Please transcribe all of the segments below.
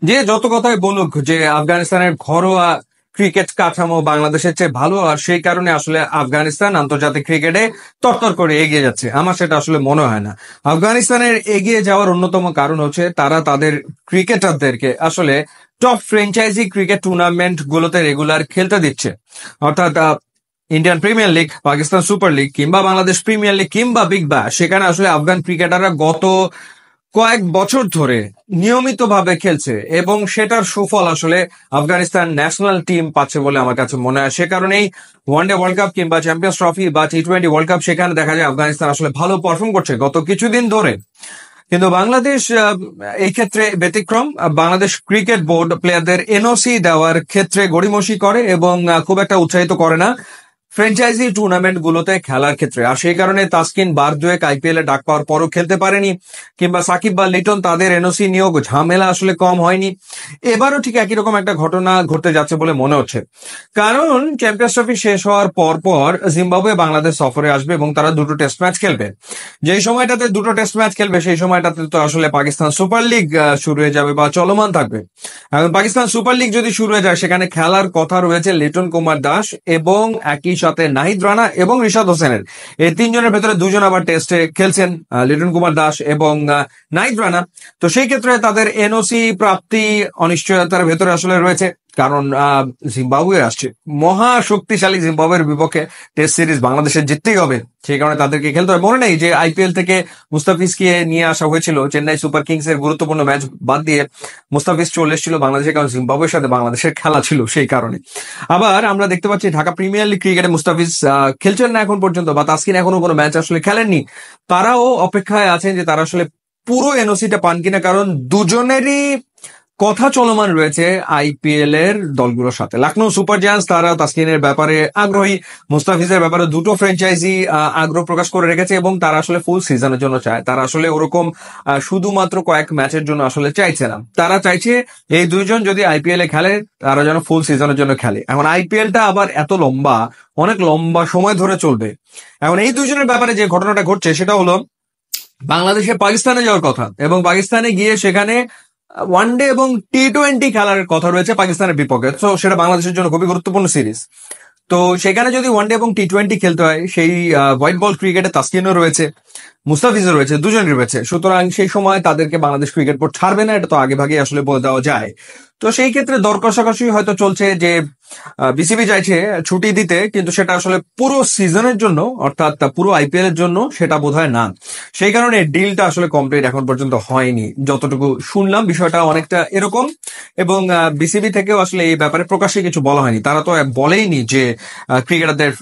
যে যত কথাই বলুক যে আফগানিস্তানের ঘরোয়া ক্রিকেট কাঠামো বাংলাদেশের চেয়ে ভালো, আর সেই কারণে আসলে আফগানিস্তান আন্তর্জাতিক ক্রিকেটে তরতর করে এগিয়ে যাচ্ছে, আমার সেটা আসলে মনে হয় না। আফগানিস্তানের এগিয়ে যাওয়ার অন্যতম কারণ হচ্ছে তারা তাদের ক্রিকেটারদেরকে আসলে টপ ফ্র্যাঞ্চাইজি ক্রিকেট টুর্নামেন্ট গুলোতে রেগুলার খেলতে দিচ্ছে। অর্থাৎ Indian premier league, Pakistan super league কিংবা বাংলাদেশ প্রিমিয়ার লিগ কিংবা বিগ ব্যাশ, সেখানে আসলে আফগান ক্রিকেটাররা গত কয়েক বছর ধরে নিয়মিতভাবে খেলছে এবং সেটার সুফল আসলে আফগানিস্তান ন্যাশনাল টিম পাচ্ছে বলে আমার কাছে মনে হয়। সে কারণেই ওয়ানডে ওয়ার্ল্ড কাপ কিংবা চ্যাম্পিয়ন্স ট্রফি বা টি-20 ওয়ার্ল্ড কাপ, সেখানে দেখা যায় আফগানিস্তান আসলে ভালো পারফর্ম করছে গত কিছুদিন ধরে। কিন্তু বাংলাদেশ এই ক্ষেত্রে ব্যতিক্রম। বাংলাদেশ ক্রিকেট বোর্ড প্লেয়ারদের এনওসি দেওয়ার ক্ষেত্রে গড়িমসি করে এবং খুব একটা উৎসাহিত করে না ফ্র্যাঞ্চাইজি টুর্নামেন্ট গুলোতে খেলার ক্ষেত্রে। আর সেই কারণে তাসকিন বার দুয়েক আইপিএল এ ডাক পাওয়ার পরও খেলতে পারেনি, কিংবা সাকিব বা লিটন তাদের এনওসি নিয়োগ ঝামেলা আসলে কম হয়নি। এবারও ঠিক একই রকম একটা ঘটনা ঘটতে যাচ্ছে বলে মনে হচ্ছে, কারণ চ্যাম্পিয়ন্স ট্রফি শেষ হওয়ার পর পর জিম্বাবুয়ে বাংলাদেশ সফরে আসবে এবং তারা দুটো টেস্ট ম্যাচ খেলবে। যেই সময়টাতে দুটো টেস্ট ম্যাচ খেলবে সেই সময়টাতে তো আসলে পাকিস্তান সুপার লিগ শুরু হয়ে যাবে বা চলমান থাকবে। এখন পাকিস্তান সুপার লিগ যদি শুরু হয়ে যায়, সেখানে খেলার কথা রয়েছে লিটন কুমার দাস এবং একই সাথে নাহিদ রানা এবং রিশাদ হোসেনের। এই তিনজনের ভেতরে দুজন আবার টেস্টে খেলছেন, লিটন কুমার দাস এবং নাহিদ রানা। তো সেই ক্ষেত্রে তাদের এনওসি প্রাপ্তি অনিশ্চয়তার ভেতরে আসলে রয়েছে, কারণ জিম্বাবুয়ে আসছে, মহা শক্তিশালী জিম্বাবুয়ের বিপক্ষে টেস্ট সিরিজ বাংলাদেশের জিততেই হবে। সেই কারণে তাদেরকে খেলতে হবে। মনে নেই যে আইপিএল থেকে মুস্তাফিজকে নিয়ে আসা হয়েছিল চেন্নাই সুপার কিংস এর গুরুত্বপূর্ণ ম্যাচ বাদ দিয়ে মুস্তাফিজ চলে এসেছিল বাংলাদেশে, কারণ জিম্বাবুয়ের সাথে বাংলাদেশের খেলা ছিল সেই কারণে। আবার আমরা দেখতে পাচ্ছি ঢাকা প্রিমিয়ার লিগ ক্রিকেটে মুস্তাফিজ খেলছেন না এখন পর্যন্ত, বা তাসকিন এখনো কোনো ম্যাচ আসলে খেলেননি। তারাও অপেক্ষায় আছেন যে তারা আসলে পুরো এনওসিটা পান কিনা, কারণ দুজনেরই কথা চলমান রয়েছে আইপিএল এর দলগুলোর সাথে। লখনৌ সুপার জায়ান্টস তারা তাসকিনের ব্যাপারে আগ্রহী, মুস্তাফিজের ব্যাপারে দুটো ফ্র্যাঞ্চাইজি আগ্রহ প্রকাশ করে রেখেছে এবং তারা আসলে ফুল সিজনের জন্য চায়। তারা আসলে ওরকম শুধুমাত্র কয়েক ম্যাচের জন্য আসলে চাইছে না, তারা চাইছে এই দুইজন যদি আইপিএল এ খেলে তারা যেন ফুল সিজনের জন্য খেলে। এখন আইপিএলটা আবার এত লম্বা, অনেক লম্বা সময় ধরে চলবে। এখন এই দুইজনের ব্যাপারে যে ঘটনাটা ঘটছে সেটা হলো বাংলাদেশে পাকিস্তানে যাওয়ার কথা এবং পাকিস্তানে গিয়ে সেখানে ওয়ানডে এবং টি-20 খেলার কথা রয়েছে পাকিস্তানের বিপক্ষে। তো সেটা বাংলাদেশের জন্য খুবই গুরুত্বপূর্ণ সিরিজ। তো সেখানে যদি ওয়ানডে এবং টি-20 খেলতে হয়, সেই হোয়াইট বল ক্রিকেটে তাসকিনও রয়েছে, মুস্তাফিজও রয়েছে, দুজনই রয়েছে। সুতরাং সেই সময় তাদেরকে বাংলাদেশ ক্রিকেট বোর্ড ছাড়বে না, এটা তো আগে ভাগে আসলে বলে দেওয়া যায়। তো সেই ক্ষেত্রে দর কষাকষি হয়তো চলছে যে বিসিবি চাইছে ছুটি দিতে, কিন্তু সেটা আসলে পুরো সিজনের জন্য, অর্থাৎ পুরো আইপিএল এর জন্য সেটা বোধহয় না। সেই কারণে ডিলটা আসলে কমপ্লিট এখন পর্যন্ত হয়নি, যতটুকু শুনলাম বিষয়টা অনেকটা এরকম। এবং বিসিবি থেকেও আসলে এই ব্যাপারে প্রকাশ্যে কিছু বলা হয়নি। তারা তো বলেইনি যে ক্রিকেটারদের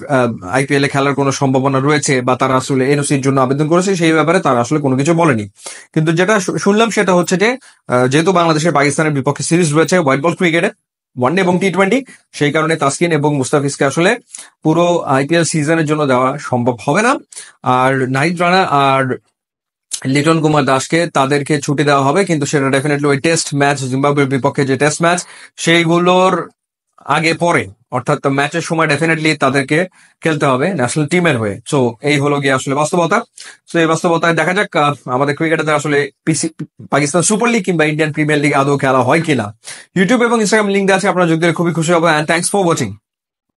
আইপিএল এ খেলার কোনো সম্ভাবনা রয়েছে বা তারা আসলে এনওসির জন্য আবেদন করেছে, সেই ব্যাপারে তারা আসলে কোনো কিছু বলেনি। কিন্তু যেটা শুনলাম সেটা হচ্ছে যে যেহেতু বাংলাদেশের পাকিস্তানের বিপক্ষে সিরিজ রয়েছে হোয়াইট বল ক্রিকেটে, ওয়ানডে এবং টি-20, সেই কারণে তাসকিন এবং মুস্তাফিজকে আসলে পুরো আইপিএল সিজনের জন্য দেওয়া সম্ভব হবে না। আর নাহিদ রানা আর লিটন কুমার দাসকে তাদেরকে ছুটি দেওয়া হবে, কিন্তু সেটা ডেফিনেটলি ওই টেস্ট ম্যাচ, জিম্বাবুয়ের বিপক্ষে যে টেস্ট ম্যাচ সেইগুলোর আগে পরে, অর্থাৎ ম্যাচের সময় ডেফিনেটলি তাদেরকে খেলতে হবে ন্যাশনাল টিমের হয়ে। সো এই হলো গিয়ে আসলে বাস্তবতা। সো এই বাস্তবতায় দেখা যাক আমাদের ক্রিকেটারদের আসলে পাকিস্তান সুপার লিগ কিংবা ইন্ডিয়ান প্রিমিয়ার লিগ আদৌ খেলা হয় কিনা। ইউটিউব এবং ইনস্টাগ্রাম লিঙ্ক দেওয়া আছে, আপনারা যোগ দিলে খুবই খুশি হবো। And thanks for watching.